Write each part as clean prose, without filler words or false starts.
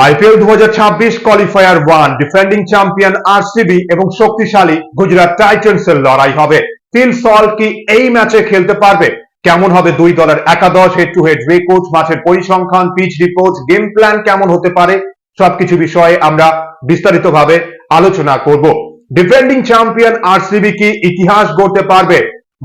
IPL 2026 qualifier 1 defending champion RCB এবং শক্তিশালী গুজরাট টাইটান্সের লড়াই হবে। ফিল সল্ট কি এই ম্যাচে খেলতে পারবে? কেমন হবে দুই দলের একাদশ, হেড টু হেড রেকর্ড, মাঠের পরিসংখ্যান, পিচ রিপোর্ট, গেম প্ল্যান কেমন হতে পারে, সবকিছু বিষয়ে আমরা বিস্তারিতভাবে আলোচনা করব। ডিফেন্ডিং চ্যাম্পিয়ন আরসিবি কি ইতিহাস গড়তে পারবে?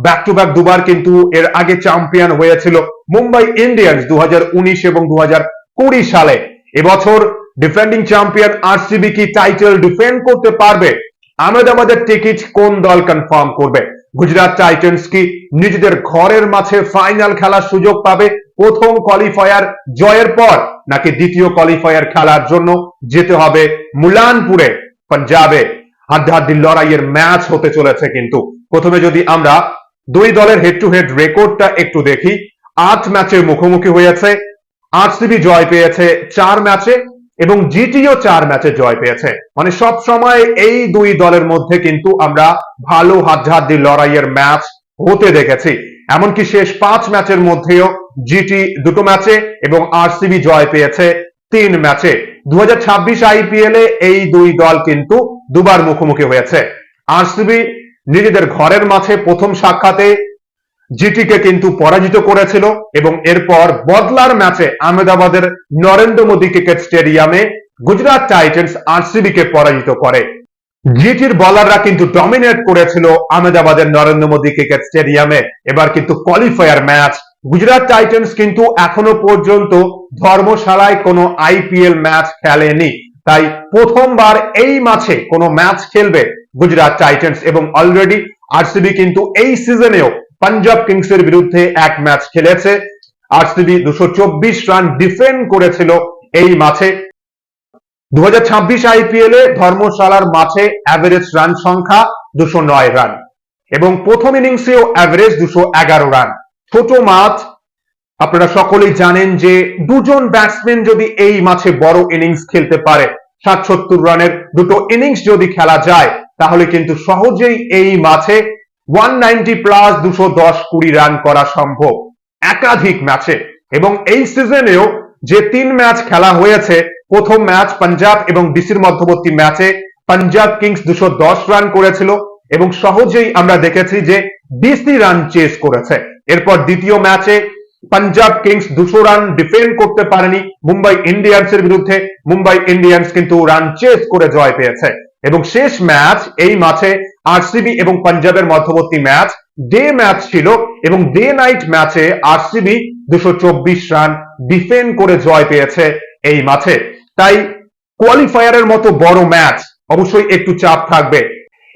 ব্যাক টু ব্যাক দুবার কিন্তু এর আগে চ্যাম্পিয়ন হয়েছিল মুম্বাই ইন্ডিয়ান্স 2019 এবং 2020 সালে। এবছর ডিফেন্ডিং চ্যাম্পিয়ন আরসিবি কি টাইটেল ডিফেন্ড করতে পারবে? আহমেদাবাদের টিকিট কোন দল কনফার্ম করবে? গুজরাট টাইটান্স কি নিজেদের ঘরের মাঠে ফাইনাল খেলার সুযোগ পাবে প্রথম কোয়ালিফায়ার জয়ের পর, নাকি দ্বিতীয় কোয়ালিফায়ার খেলার জন্য যেতে হবে মুলানপুরে পাঞ্জাবে? হাড্ডাহাড্ডি লড়াইয়ের ম্যাচ হতে চলেছে। কিন্তু প্রথমে যদি আমরা দুই দলের হেড টু হেড রেকর্ডটা একটু দেখি, 8 ম্যাচে মুখোমুখি হয়েছে। আরসিবি জয় পেয়েছে 4 ম্যাচে এবং জিটিও 4 ম্যাচে জয় পেয়েছে। মানে সব সময় এই দুই দলের মধ্যে কিন্তু আমরা ভালো হাড্ডাহাড্ডি লড়াইয়ের ম্যাচ হতে দেখেছি। এমনকি শেষ 5 ম্যাচের মধ্যেও জিটি 2 ম্যাচে এবং আরসিবি জয় পেয়েছে 3 ম্যাচে। 2026 আইপিএল এ এই দুই দল কিন্তু দুবার মুখোমুখি হয়েছে। আরসিবি নিজেদের ঘরের মাঠে প্রথম সাক্ষাতে জিটিকে কিন্তু পরাজিত করেছিল এবং এরপর বদলার ম্যাচে আহমেদাবাদের নরেন্দ্র মোদী ক্রিকেট স্টেডিয়ামে গুজরাট টাইটান্স আরসিবি কে পরাজিত করে। জিটির বলাররা কিন্তু ডমিনেট করেছিল আহমেদাবাদের নরেন্দ্র মোদী ক্রিকেট স্টেডিয়ামে। এবার কিন্তু কোয়ালিফায়ার ম্যাচ। গুজরাট টাইটান্স কিন্তু এখনো পর্যন্ত ধর্মশালায় কোনো আইপিএল ম্যাচ খেলেনি, তাই প্রথমবার এই মাঠে কোনো ম্যাচ খেলবে গুজরাট টাইটান্স। এবং অলরেডি আরসিবি কিন্তু এই সিজনেও পাঞ্জাব কিংসের বিরুদ্ধে এক ম্যাচ খেলেছে। আরসিবি 224 রান ডিফেন্ড করেছিল এই মাঠে। 2026 আইপিএল এ ধর্মশালার মাঠে অ্যাভারেজ রান সংখ্যা 209 রান এবং প্রথম ইনিংসেও অ্যাভারেজ 211 রান। ছোট মাঠ, আপনারা সকলেই জানেন যে দুজন ব্যাটসম্যান যদি এই মাঠে বড় ইনিংস খেলতে পারে, 60-70 রানের দুটো ইনিংস যদি খেলা যায়, তাহলে কিন্তু সহজেই এই মাঠে 190 প্লাস 210-20 রান করা সম্ভব একাধিক ম্যাচে। এবং এই সিজনেও যে 3 ম্যাচ খেলা হয়েছে, প্রথম ম্যাচ পাঞ্জাব এবং ডিসির মধ্যবর্তী ম্যাচে পাঞ্জাব কিংস 210 রান করেছিল এবং সহজেই আমরা দেখেছি যে ডিসি রান চেস করেছে। এরপর দ্বিতীয় ম্যাচে পাঞ্জাব কিংস 200 রান ডিফেন্ড করতে পারেনি মুম্বাই ইন্ডিয়ান্সের বিরুদ্ধে। মুম্বাই ইন্ডিয়ান্স কিন্তু রান চেস করে জয় পেয়েছে। এবং শেষ ম্যাচ এই মাঠে আরসিবি এবং পাঞ্জাবের মধ্যবর্তী ম্যাচ ডে ম্যাচ ছিল এবং ডে নাইট ম্যাচে আরসিবি 224 রান ডিফেন্ড করে জয় পেয়েছে এই মাঠে। তাই কোয়ালিফায়ারের মতো বড় ম্যাচ অবশ্যই একটু চাপ থাকবে।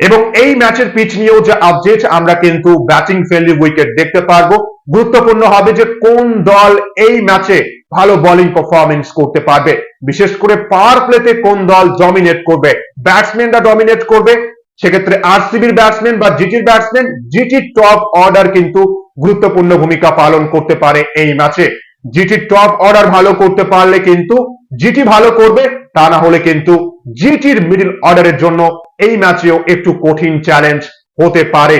এবং এই ম্যাচের পিচ নিয়েও যে আপডেট, আমরা কিন্তু ব্যাটিং ফ্রেন্ডলি উইকেট দেখতে পারবো। গুরুত্বপূর্ণ হবে যে কোন দল এই ম্যাচে ভালো বোলিং পারফরমেন্স করতে পারবে, বিশেষ করে পাওয়ার প্লেতে কোন দল ডমিনেট করবে। ব্যাটসম্যানরা ডমিনেট করবে, সেক্ষেত্রে আরসিবির ব্যাটসম্যান বা জিটির ব্যাটসম্যান, জিটির টপ অর্ডার কিন্তু গুরুত্বপূর্ণ ভূমিকা পালন করতে পারে এই ম্যাচে। জিটির টপ অর্ডার ভালো করতে পারলে কিন্তু জিটি ভালো করবে, তা না হলে কিন্তু জিটির মিডল অর্ডারের জন্য এই ম্যাচেও একটু কঠিন চ্যালেঞ্জ হতে পারে।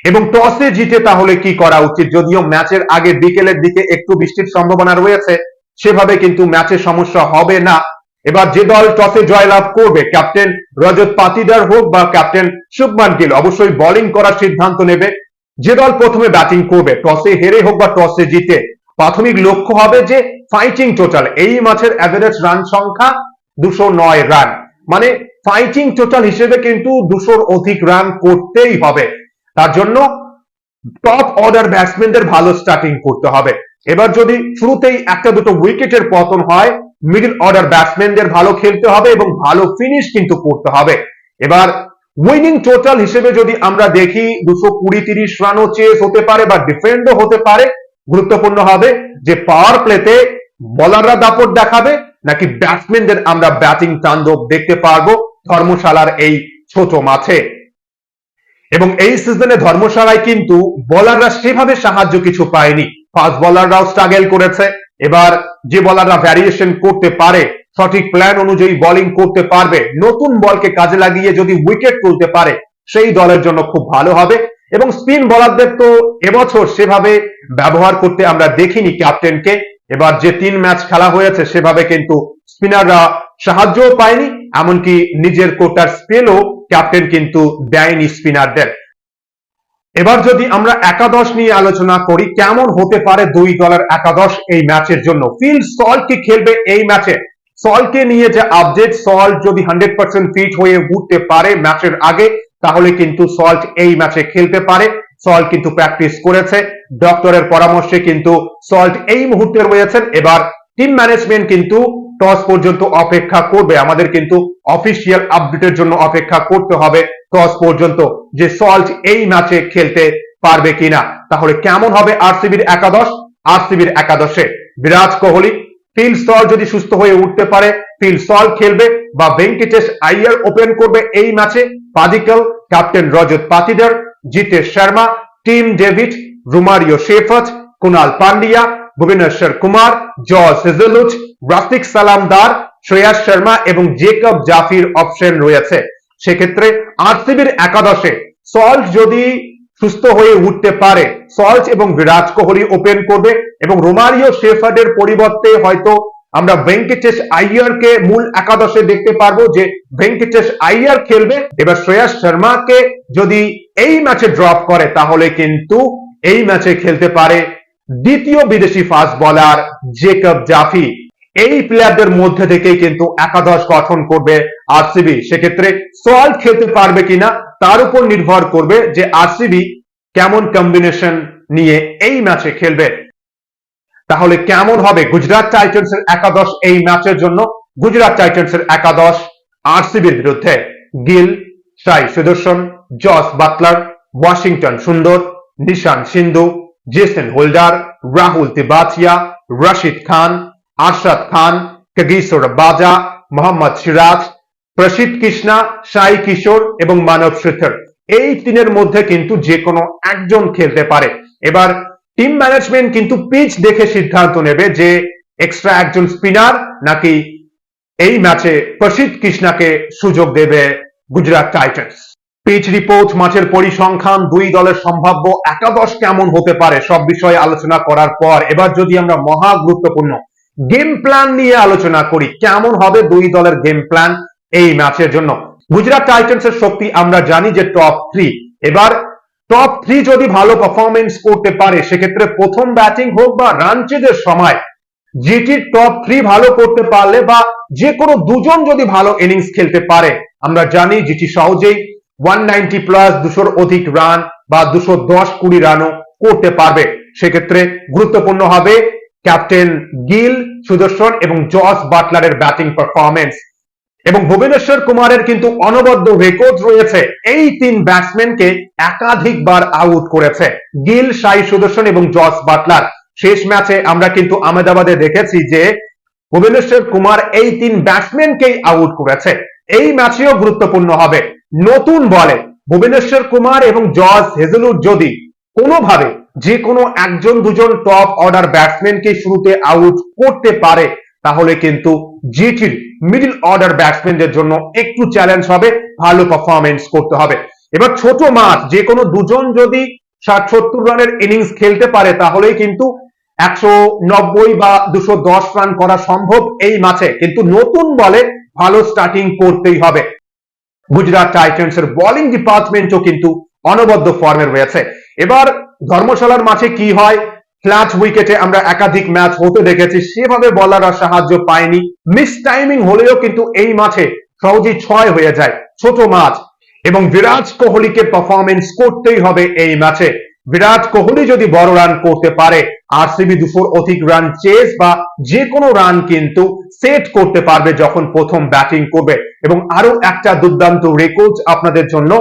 এবং টসে জিতে তাহলে কি করা উচিত? যদিও ম্যাচের আগে বিকেলের দিকে একটু বৃষ্টির সম্ভাবনা রয়েছে, সেভাবে কিন্তু ম্যাচে সমস্যা হবে না। এবার যে দল টসে জয়লাভ করবে, ক্যাপ্টেন রজত পাতিদার হোক বা ক্যাপ্টেন শুভমান গিল, অবশ্যই বোলিং করার সিদ্ধান্ত নেবে। যে দল প্রথমে ব্যাটিং করবে, টসে হেরে হোক বা টসে জিতে, প্রাথমিক লক্ষ্য হবে যে ফাইটিং টোটাল। এই ম্যাচের অ্যাভারেজ রান সংখ্যা 209 রান, মানে ফাইটিং টোটাল হিসেবে কিন্তু 200-র অধিক রান করতেই হবে। তার জন্য টপ অর্ডার ব্যাটসম্যানদের ভালো স্টার্টিং করতে হবে। এবার যদি শুরুতেই একটা দুটো উইকেটের পতন হয়, মিডল অর্ডার ব্যাটসম্যানদের ভালো খেলতে হবে এবং ভালো ফিনিশ কিন্তু করতে হবে। এবার উইনিং টোটাল হিসেবে যদি আমরা দেখি, 220-30 রানও চেস হতে পারে বা ডিফেন্ডও হতে পারে। গুরুত্বপূর্ণ হবে যে পাওয়ার প্লেতে বোলাররা দাপট দেখাবে নাকি ব্যাটসম্যানদের আমরা ব্যাটিং তাণ্ডব দেখতে পারবো ধর্মশালার এই ছোট মাঠে। এবং এই সিজনে ধর্মশালায় কিন্তু বোলাররা সেভাবে সাহায্য কিছু পায়নি, ফাস্ট বোলাররাও স্ট্রাগল করেছে। এবার যে বোলাররা ভ্যারিয়েশন করতে পারে, সঠিক প্ল্যান অনুযায়ী বোলিং করতে পারবে, নতুন বলকে কাজে লাগিয়ে যদি উইকেট তুলতে পারে, সেই দলের জন্য খুব ভালো হবে। এবং স্পিন বোলারদের তো এবছর সেভাবে ব্যবহার করতে আমরা দেখিনি ক্যাপ্টেনকে। এবার যে 3 ম্যাচ খেলা হয়েছে সেভাবে কিন্তু স্পিনাররা সাহায্যও পায়নি, এমনকি নিজের কোটার স্পেলও ক্যাপ্টেন কিন্তু দেয়নি স্পিনারদের। এবার যদি আমরা একাদশ নিয়ে আলোচনা করি, কেমন হতে পারে দুই দলের একাদশ এই ম্যাচের জন্য। ফিল সল্ট কি খেলবে এই ম্যাচে? সল্টকে নিয়ে যে আপডেট, সল্ট যদি 100% ফিট হয়ে উঠতে পারে ম্যাচের আগে, তাহলে কিন্তু সল্ট এই ম্যাচে খেলতে পারে। সল্ট কিন্তু প্র্যাকটিস করেছে, ডক্টরের পরামর্শে কিন্তু সল্ট এই মুহূর্তে রয়েছেন। এবার টিম ম্যানেজমেন্ট কিন্তু টস পর্যন্ত অপেক্ষা করবে, আমাদের কিন্তু অফিসিয়াল আপডেটের জন্য অপেক্ষা করতে হবে টস পর্যন্ত, যে সল্ট এই ম্যাচে খেলতে পারবে কিনা। তাহলে কেমন হবে আরসিবির একাদশ? আরসিবির একাদশে বিরাট কোহলি, ফিল সল্ট যদি সুস্থ হয়ে উঠতে পারে ফিল সল্ট খেলবে, বা ভেঙ্কটেশ আইয়ার ওপেন করবে এই ম্যাচে। Padikkal, captain Rajat Patidar, Jitesh Sharma, Tim David, Romario Shepherd, Krunal Pandya, Bhuvneshwar Kumar, George Hazlewood, Rafik Salamdar, Shreyas Sharma এবং জেকব জাফির অপশন রয়েছে। সেক্ষেত্রে আরসিবির একাদশে সল্ট যদি সুস্থ হয়ে উঠতে পারে, সল্ট এবং বিরাট কোহলি ওপেন করবে, এবং রোমারিও শেফার্ডের পরিবর্তে হয়তো আমরা ভেঙ্কটেশ আইয়ারকে মূল একাদশে দেখতে পারবো, যে ভেঙ্কটেশ আইয়ার খেলবে। এবার শ্রেয়াস শর্মাকে যদি এই ম্যাচে ড্রপ করে, তাহলে কিন্তু এই ম্যাচে খেলতে পারে দ্বিতীয় বিদেশি ফাস্ট বোলার জেকব জাফি। এই প্লেয়ারদের মধ্যে থেকেই কিন্তু একাদশ গঠন করবে আরসিবি। সেক্ষেত্রে সল্ট খেলতে পারবে কিনা তার উপর নির্ভর করবে যে আরসিবি কেমন কম্বিনেশন নিয়ে এই ম্যাচে খেলবে। তাহলে কেমন হবে গুজরাট টাইটান্সের একাদশ এই ম্যাচের জন্য? গুজরাট টাইটান্সের একাদশ আরসিবির বিরুদ্ধে গিল, সাই সুদর্শন, জস বাটলার, ওয়াশিংটন সুন্দর, নিশান সিন্ধু, জেসন হোল্ডার, রাহুল তিবাচিয়া, রশিদ খান, আরশাদ খান, কাগিসো রাবাদা, মোহাম্মদ সিরাজ, প্রসিদ্ধ কৃষ্ণা, সাই কিশোর এবং মানব শ্রীধর। এই তিনের মধ্যে কিন্তু যে কোনো একজন খেলতে পারে। এবার টিম ম্যানেজমেন্ট কিন্তু পিচ দেখে সিদ্ধান্ত নেবে যে এক্সট্রা একজন স্পিনার নাকি এই ম্যাচে প্রসিদ্ধ কৃষ্ণাকে সুযোগ দেবে গুজরাট টাইটান্স। পিচ রিপোর্ট, মাঠের পরিসংখ্যান, দুই দলের সম্ভাব্য একাদশ কেমন হতে পারে, সব বিষয়ে আলোচনা করার পর এবার যদি আমরা মহা গুরুত্বপূর্ণ গেম প্ল্যান নিয়ে আলোচনা করি, কেমন হবে দুই দলের গেম প্ল্যান এই ম্যাচের জন্য। গুজরাট টাইটান্সের শক্তি আমরা জানি যে টপ 3। এবার টপ 3 যদি ভালো পারফরমেন্স করতে পারে, সেক্ষেত্রে প্রথম ব্যাটিং হোক বা রান চেজের সময় জিটির টপ 3 ভালো করতে পারলে, বা যে কোনো দুজন যদি ভালো ইনিংস খেলতে পারে, আমরা জানি জিটি সহজেই 190 প্লাস 200 অধিক রান বা 210-20 রানও করতে পারবে। সেক্ষেত্রে গুরুত্বপূর্ণ হবে ক্যাপ্টেন গিল, সুদর্শন এবং জস বাটলারের ব্যাটিং পারফরমেন্স। এবং ভুবনেশ্বর কুমারের কিন্তু অনবদ্য রেকর্ড রয়েছে, এই 3 ব্যাটসম্যানকে একাধিকবার আউট করেছে গিল, সাই সুদর্শন এবং জস বাটলার। শেষ ম্যাচে আমরা কিন্তু আহমেদাবাদে দেখেছি যে ভুবনেশ্বর কুমার এই 3 ব্যাটসম্যানকেই আউট করেছে। এই ম্যাচেও গুরুত্বপূর্ণ হবে নতুন বলে ভুবনেশ্বর কুমার এবং জর্জ হেজলউড যদি কোনোভাবে যে কোনো একজন দুজন টপ অর্ডার ব্যাটসম্যানকে শুরুতে আউট করতে পারে, তাহলে কিন্তু জিটির মিডল অর্ডার ব্যাটসম্যানদের জন্য একটু চ্যালেঞ্জ হবে, ভালো পারফরমেন্স করতে হবে। এবার ছোট মাঠ যে কোনো দুজন যদি 60-70 রানের ইনিংস খেলতে পারে, তাহলেই কিন্তু 190 বা 210 রান করা সম্ভব এই ম্যাচে। কিন্তু নতুন বলে ভালো স্টার্টিং করতেই হবে। গুজরাট টাইটান্সের বোলিং ডিপার্টমেন্টও কিন্তু অনবদ্য ফর্মে রয়েছে। এবার ধর্মশালার মাঠে কি হয়, ফ্ল্যাট উইকেটে আমরা একাধিক ম্যাচ হতে দেখেছি, সেভাবে বলাররা সাহায্য পায়নি। মিস টাইমিং হলেও কিন্তু এই মাঠে সহজেই 6 হয়ে যায়, ছোট মাঠ। এবং বিরাট কোহলিকে পারফরমেন্স করতেই হবে এই ম্যাচে। বিরাট কোহলি যদি বড় রান করতে পারে, আরসিবি 200 অধিক রান চেস বা যে কোনো রান কিন্তু সেট করতে পারবে যখন প্রথম ব্যাটিং করবে। এবং আরো একটা দুর্দান্ত রেকর্ড আপনাদের জন্য,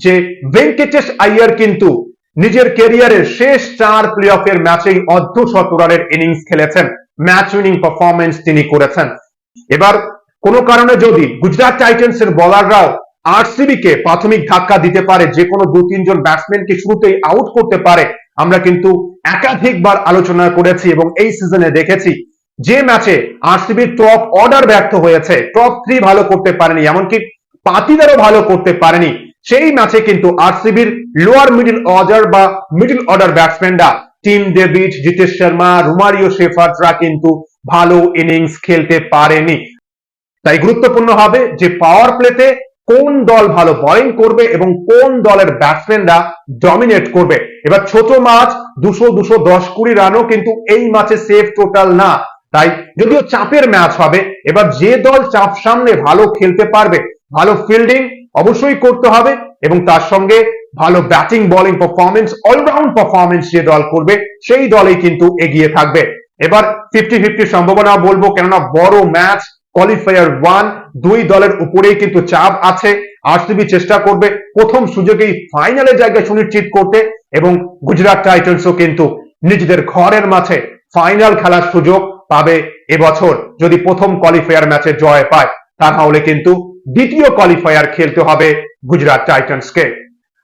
যে ভেঙ্কটেশ আইয়ার কিন্তু নিজের ক্যারিয়ারের শেষ 4 প্লে অফের ম্যাচেই অর্ধশত রানের ইনিংস খেলেছেন, ম্যাচ উইনিং পারফরমেন্স তিনি করেছেন। এবার কোনো কারণে যদি গুজরাট টাইটান্সের বোলাররাও আরসিবি কে প্রাথমিক ধাক্কা দিতে পারে, যে কোনো 2-3 জন ব্যাটসম্যানকে শুরুতেই আউট করতে পারে, আমরা কিন্তু একাধিকবার আলোচনা করেছি এবং এই সিজনে দেখেছি যে ম্যাচে আরসিবির টপ অর্ডার ব্যর্থ হয়েছে, টপ 3 ভালো করতে পারেনি, এমনকি পাতিদারও ভালো করতে পারেনি, সেই ম্যাচে কিন্তু আরসিবির লোয়ার মিডল অর্ডার বা মিডল অর্ডার ব্যাটসম্যানরা Tim David, Jitesh Sharma, Romario শেফার্ডরা কিন্তু ভালো ইনিংস খেলতে পারেনি। তাই গুরুত্বপূর্ণ হবে যে পাওয়ার প্লেতে কোন দল ভালো বোলিং করবে এবং কোন দলের ব্যাটসম্যানরা ডমিনেট করবে। এবার ছোট মাছ 200-210-20 রানও কিন্তু এই ম্যাচে সেফ টোটাল না। তাই যদিও চাপের ম্যাচ হবে, এবার যে দল চাপ সামনে ভালো খেলতে পারবে, ভালো ফিল্ডিং অবশ্যই করতে হবে এবং তার সঙ্গে ভালো batting bowling performance, allround performance যে দল করবে সেই দলই কিন্তু এগিয়ে থাকবে। এবার 50-50 সম্ভাবনা বলবো, কেননা বড় ম্যাচ, কোয়ালিফায়ার 1, দুই দলের উপরেই কিন্তু চাপ আছে। আরসিবি চেষ্টা করবে প্রথম সুযোগেই ফাইনালের জায়গা সুনিশ্চিত করতে এবং গুজরাট টাইটান্সও কিন্তু নিজেদের ঘরের মাঠে ফাইনাল খেলার সুযোগ পাবে এবছর যদি প্রথম কোয়ালিফায়ার ম্যাচে জয় পায়। তা নাহলে কিন্তু দ্বিতীয় কোয়ালিফায়ার খেলতে হবে গুজরাট টাইটান্সকে।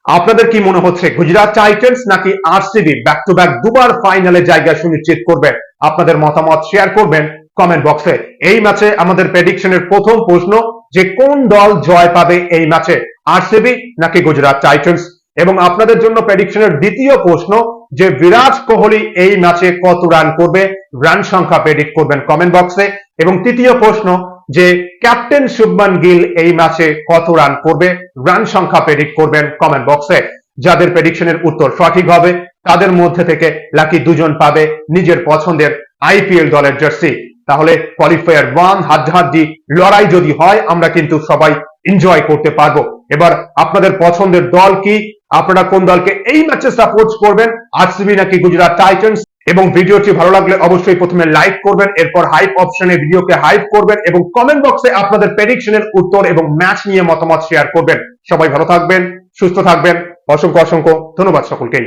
আপনাদের কি মনে হচ্ছে, গুজরাট টাইটান্স নাকি আরসিবি ব্যাক টু ব্যাক দুবার ফাইনালে জায়গা সুনিশ্চিত করবে? আপনাদের মতামত শেয়ার করবেন কমেন্ট বক্সে। এই ম্যাচে আমাদের প্রেডিকশনের প্রথম প্রশ্ন যে কোন দল জয় পাবে এই ম্যাচে, আরসিবি নাকি গুজরাট টাইটান্স? এবং আপনাদের জন্য প্রেডিকশনের দ্বিতীয় প্রশ্ন যে বিরাট কোহলি এই ম্যাচে কত রান করবে, রান সংখ্যা প্রেডিক্ট করবেন কমেন্ট বক্সে। এবং তৃতীয় প্রশ্ন যে ক্যাপ্টেন শুভমান গিল এই ম্যাচে কত রান করবে, রান সংখ্যা প্রেডিক্ট করবেন কমেন্ট বক্সে। যাদের প্রেডিকশনের উত্তর সঠিক হবে তাদের মধ্যে থেকে লাকি দুজন পাবে নিজের পছন্দের আইপিএল দলের জার্সি। তাহলে কোয়ালিফায়ার 1 হাড্ডাহাড্ডি লড়াই যদি হয় আমরা কিন্তু সবাই এনজয় করতে পারবো। এবার আপনাদের পছন্দের দল কি, আপনারা কোন দলকে এই ম্যাচে সাপোর্ট করবেন, আরসিবি নাকি গুজরাট টাইটান্স? এবং ভিডিওটি ভালো লাগলে অবশ্যই প্রথমে লাইক করবেন, এরপর হাইপ অপশনে ভিডিওকে হাইপ করবেন এবং কমেন্ট বক্সে আপনাদের প্রেডিকশনের উত্তর এবং ম্যাচ নিয়ে মতামত শেয়ার করবেন। সবাই ভালো থাকবেন, সুস্থ থাকবেন। অসংখ্য অসংখ্য ধন্যবাদ সকলকেই।